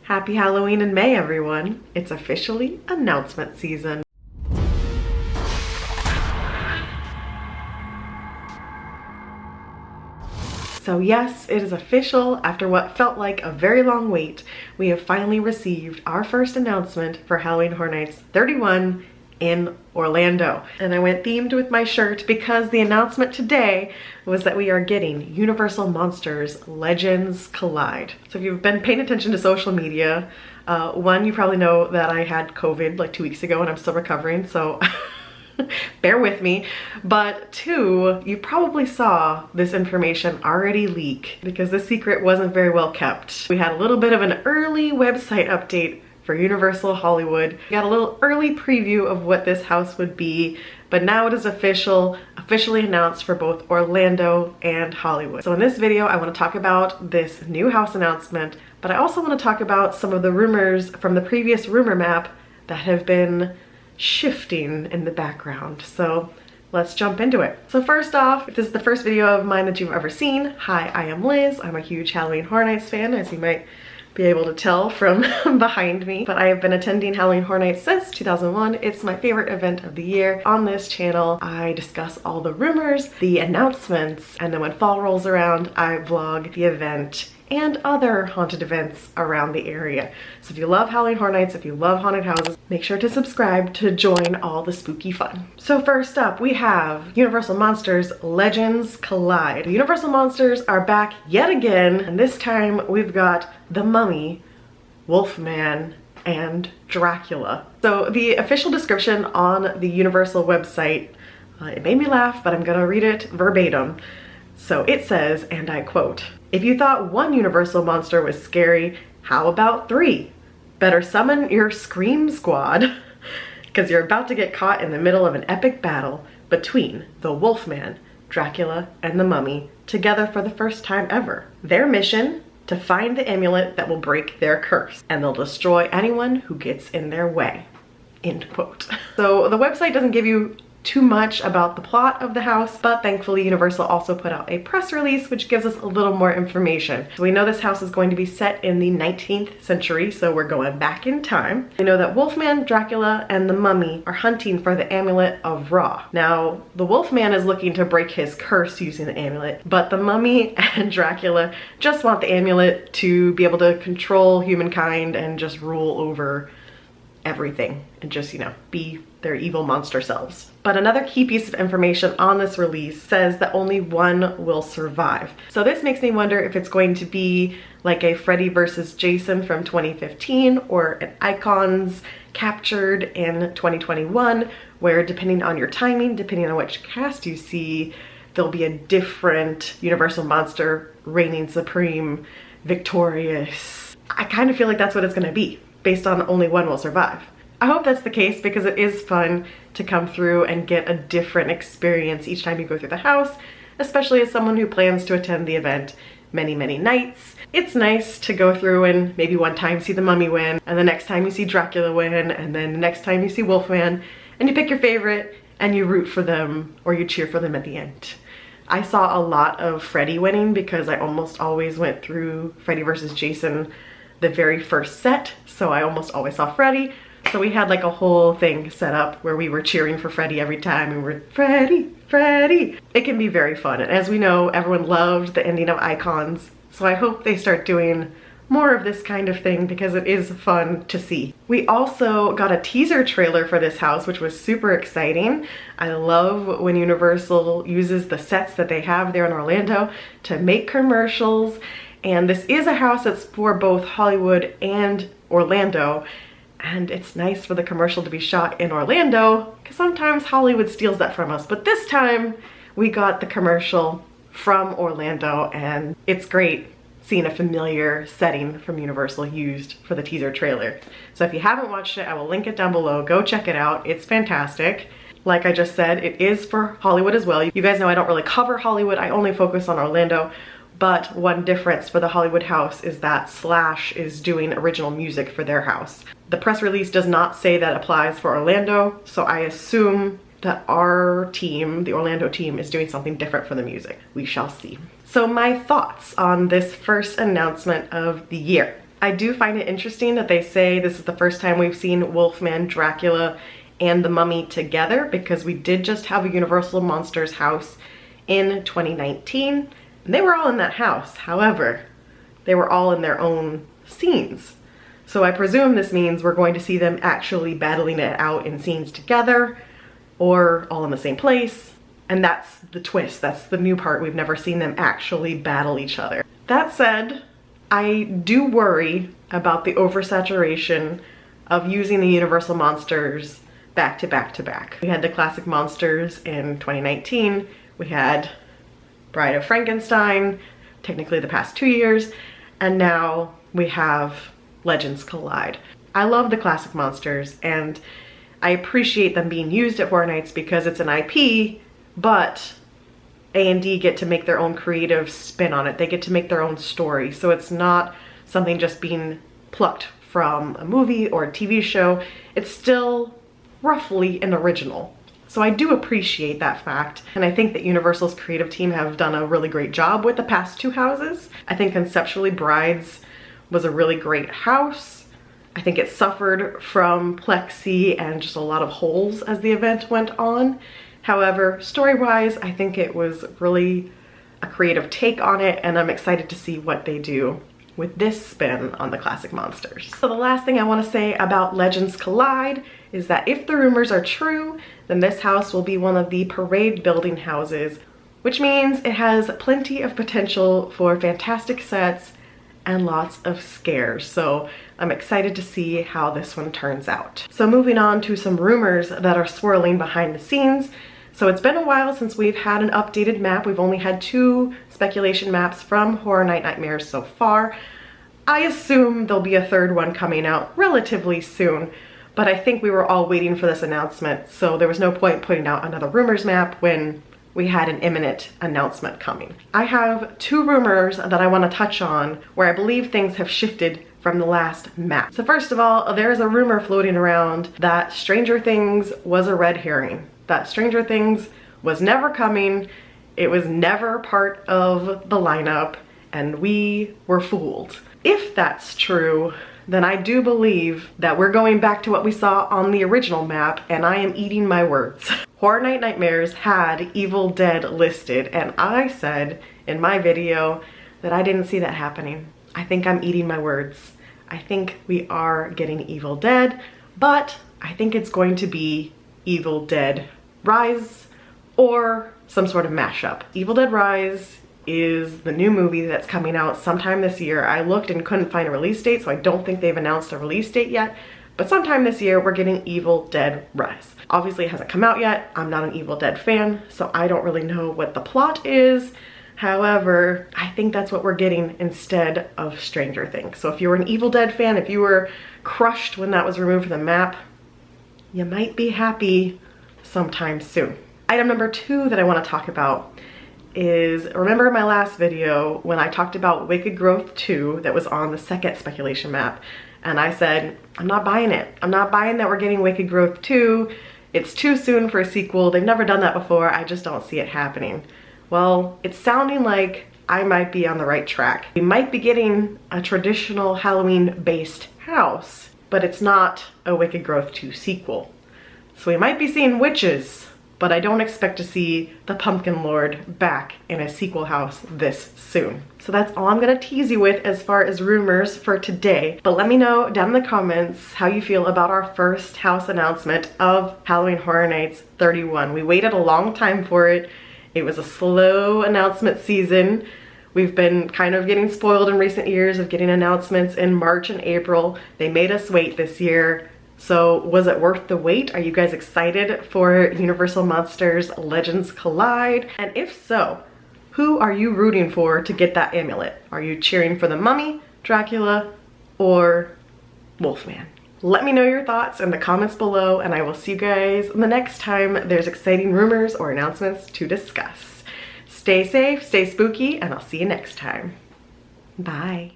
Happy Halloween in May, everyone. It's officially announcement season. So yes, it is official. After what felt like a very long wait, we have finally received our first announcement for Halloween Horror Nights 31 in Orlando. And I went themed with my shirt because the announcement today was that we are getting Universal Monsters Legends Collide. So if you've been paying attention to social media, one, you probably know that I had COVID like 2 weeks ago and I'm still recovering, so bear with me. But two, you probably saw this information already leak because the secret wasn't very well kept. We had a little bit of an early website update for Universal Hollywood. We got a little early preview of what this house would be, but now it is officially announced for both Orlando and Hollywood. So in this video, I want to talk about this new house announcement, but I also want to talk about some of the rumors from the previous rumor map that have been shifting in the background. So let's jump into it. So first off, if this is the first video of mine that you've ever seen, hi, I am Liz. I'm a huge Halloween Horror Nights fan, as you might be able to tell from behind me. But I have been attending Halloween Horror Nights since 2001. It's my favorite event of the year. On this channel, I discuss all the rumors, the announcements, and then when fall rolls around, I vlog the event and other haunted events around the area. So if you love Halloween Horror Nights, if you love haunted houses, make sure to subscribe to join all the spooky fun. So first up, we have Universal Monsters Legends Collide. The Universal Monsters are back yet again, and this time we've got the Mummy, Wolfman, and Dracula. So the official description on the Universal website, it made me laugh, but I'm gonna read it verbatim. So it says, and I quote, "If you thought one Universal monster was scary, how about 3? Better summon your Scream Squad, because you're about to get caught in the middle of an epic battle between the Wolfman, Dracula, and the Mummy together for the first time ever. Their mission, to find the amulet that will break their curse, and they'll destroy anyone who gets in their way." End quote. So the website doesn't give you too much about the plot of the house, but thankfully Universal also put out a press release which gives us a little more information. So we know this house is going to be set in the 19th century, so we're going back in time. We know that Wolfman, Dracula, and the Mummy are hunting for the amulet of Ra. Now, the Wolfman is looking to break his curse using the amulet, but the Mummy and Dracula just want the amulet to be able to control humankind and just rule over everything and just, you know, be their evil monster selves. But another key piece of information on this release says that only one will survive. So this makes me wonder if it's going to be like a Freddy versus Jason from 2015 or an Icons captured in 2021, where depending on your timing, depending on which cast you see, there'll be a different Universal monster reigning supreme, victorious. I kind of feel like that's what it's gonna be, based on only one will survive. I hope that's the case because it is fun to come through and get a different experience each time you go through the house, especially as someone who plans to attend the event many, many nights. It's nice to go through and maybe one time see the Mummy win, and the next time you see Dracula win, and then the next time you see Wolfman, and you pick your favorite and you root for them or you cheer for them at the end. I saw a lot of Freddy winning because I almost always went through Freddy versus Jason the very first set, so I almost always saw Freddy. So we had like a whole thing set up where we were cheering for Freddy every time, and we're Freddy, Freddy. It can be very fun, and as we know, everyone loved the ending of Icons, so I hope they start doing more of this kind of thing because it is fun to see. We also got a teaser trailer for this house, which was super exciting. I love when Universal uses the sets that they have there in Orlando to make commercials. And this is a house that's for both Hollywood and Orlando. And it's nice for the commercial to be shot in Orlando because sometimes Hollywood steals that from us. But this time we got the commercial from Orlando, and it's great seeing a familiar setting from Universal used for the teaser trailer. So if you haven't watched it, I will link it down below. Go check it out. It's fantastic. Like I just said, it is for Hollywood as well. You guys know I don't really cover Hollywood. I only focus on Orlando. But one difference for the Hollywood house is that Slash is doing original music for their house. The press release does not say that applies for Orlando, so I assume that our team, the Orlando team, is doing something different for the music. We shall see. So my thoughts on this first announcement of the year. I do find it interesting that they say this is the first time we've seen Wolfman, Dracula, and the Mummy together, because we did just have a Universal Monsters house in 2019, and they were all in that house. However, they were all in their own scenes. So I presume this means we're going to see them actually battling it out in scenes together, or all in the same place. And that's the twist, that's the new part. We've never seen them actually battle each other. That said, I do worry about the oversaturation of using the Universal Monsters back to back to back. We had the classic monsters in 2019, we had Bride of Frankenstein, technically the past 2 years, and now we have Legends Collide. I love the classic monsters and I appreciate them being used at Horror Nights because it's an IP, but A&D get to make their own creative spin on it. They get to make their own story. So it's not something just being plucked from a movie or a TV show. It's still roughly an original. So I do appreciate that fact. And I think that Universal's creative team have done a really great job with the past two houses. I think conceptually Brides was a really great house. I think it suffered from plexi and just a lot of holes as the event went on. However, story-wise, I think it was really a creative take on it, and I'm excited to see what they do with this spin on the classic monsters. So the last thing I want to say about Legends Collide is that if the rumors are true, then this house will be one of the parade building houses, which means it has plenty of potential for fantastic sets and lots of scares. So I'm excited to see how this one turns out. So moving on to some rumors that are swirling behind the scenes. So it's been a while since we've had an updated map. We've only had 2 speculation maps from Horror Night Nightmares so far. I assume there'll be a 3rd one coming out relatively soon, but I think we were all waiting for this announcement, so there was no point putting out another rumors map when we had an imminent announcement coming. I have 2 rumors that I want to touch on where I believe things have shifted from the last map. So first of all, there is a rumor floating around that Stranger Things was a red herring. That Stranger Things was never coming, it was never part of the lineup, and we were fooled. If that's true, then I do believe that we're going back to what we saw on the original map, and I am eating my words. Horror Night Nightmares had Evil Dead listed, and I said in my video that I didn't see that happening. I think I'm eating my words. I think we are getting Evil Dead, but I think it's going to be Evil Dead Rise or some sort of mashup. Evil Dead Rise is the new movie that's coming out sometime this year. I looked and couldn't find a release date, so I don't think they've announced a release date yet, but sometime this year we're getting Evil Dead Rise. Obviously it hasn't come out yet. I'm not an Evil Dead fan, so I don't really know what the plot is. However, I think that's what we're getting instead of Stranger Things. So if you were an Evil Dead fan, if you were crushed when that was removed from the map, you might be happy sometime soon. Item number 2 that I want to talk about is, remember in my last video when I talked about Wicked Growth 2 that was on the 2nd speculation map, and I said, I'm not buying it. I'm not buying that we're getting Wicked Growth 2. It's too soon for a sequel. They've never done that before. I just don't see it happening. Well, it's sounding like I might be on the right track. We might be getting a traditional Halloween-based house, but it's not a Wicked Growth 2 sequel. So we might be seeing witches, but I don't expect to see the Pumpkin Lord back in a sequel house this soon. So that's all I'm gonna tease you with as far as rumors for today. But let me know down in the comments how you feel about our first house announcement of Halloween Horror Nights 31. We waited a long time for it. It was a slow announcement season. We've been kind of getting spoiled in recent years of getting announcements in March and April. They made us wait this year. So was it worth the wait? Are you guys excited for Universal Monsters Legends Collide? And if so, who are you rooting for to get that amulet? Are you cheering for the Mummy, Dracula, or Wolfman? Let me know your thoughts in the comments below, and I will see you guys the next time there's exciting rumors or announcements to discuss. Stay safe, stay spooky, and I'll see you next time. Bye.